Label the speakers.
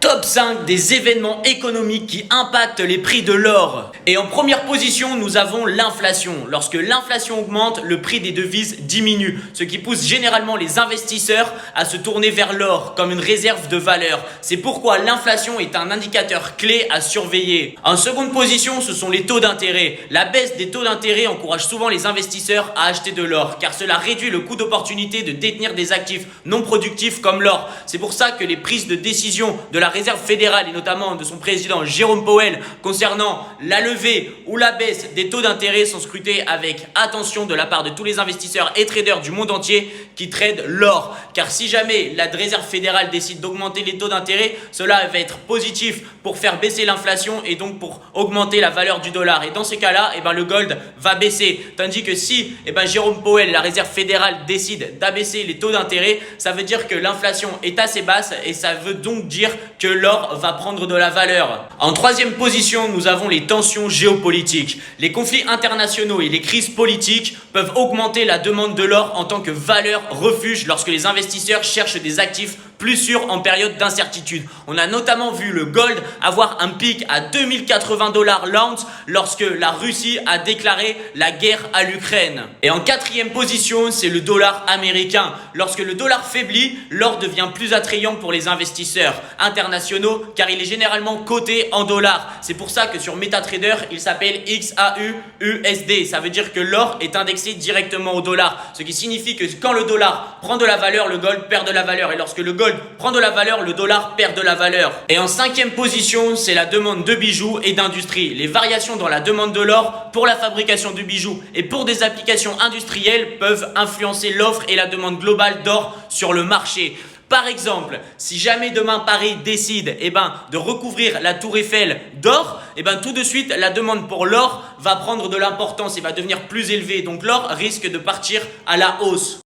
Speaker 1: Top 5 des événements économiques qui impactent les prix de l'or. Et en première position, nous avons l'inflation. Lorsque l'inflation augmente, le prix des devises diminue, ce qui pousse généralement les investisseurs à se tourner vers l'or comme une réserve de valeur. C'est pourquoi l'inflation est un indicateur clé à surveiller. En seconde position, ce sont les taux d'intérêt. La baisse des taux d'intérêt encourage souvent les investisseurs à acheter de l'or, car cela réduit le coût d'opportunité de détenir des actifs non productifs comme l'or. C'est pour ça que les prises de décision de la Réserve fédérale et notamment de son président Jérôme Powell concernant la levée ou la baisse des taux d'intérêt sont scrutées avec attention de la part de tous les investisseurs et traders du monde entier qui tradent l'or. Car si jamais la Réserve fédérale décide d'augmenter les taux d'intérêt, cela va être positif pour faire baisser l'inflation et donc pour augmenter la valeur du dollar. Et dans ces cas-là, le gold va baisser. Tandis que si Jérôme Powell, la Réserve fédérale, décide d'abaisser les taux d'intérêt, ça veut dire que l'inflation est assez basse et ça veut donc dire que l'or va prendre de la valeur. En troisième position, nous avons les tensions géopolitiques. Les conflits internationaux et les crises politiques peuvent augmenter la demande de l'or en tant que valeur refuge lorsque les investisseurs cherchent des actifs plus sûrs en période d'incertitude. On a notamment vu le gold avoir un pic à 2080 $ l'ounce lorsque la Russie a déclaré la guerre à l'Ukraine. Et en quatrième position, c'est le dollar américain. Lorsque le dollar faiblit, l'or devient plus attrayant pour les investisseurs internationaux car il est généralement coté en dollars. C'est pour ça que sur MetaTrader, il s'appelle XAUUSD. Ça veut dire que l'or est indexé directement au dollar. Ce qui signifie que quand le dollar prend de la valeur, le gold perd de la valeur. Et lorsque le gold prend de la valeur, le dollar perd de la valeur. Et en cinquième position, c'est la demande de bijoux et d'industrie. Les variations dans la demande de l'or pour la fabrication de bijoux et pour des applications industrielles peuvent influencer l'offre et la demande globale d'or sur le marché. Par exemple, si jamais demain Paris décide de recouvrir la tour Eiffel d'or, tout de suite la demande pour l'or va prendre de l'importance et va devenir plus élevée. Donc l'or risque de partir à la hausse.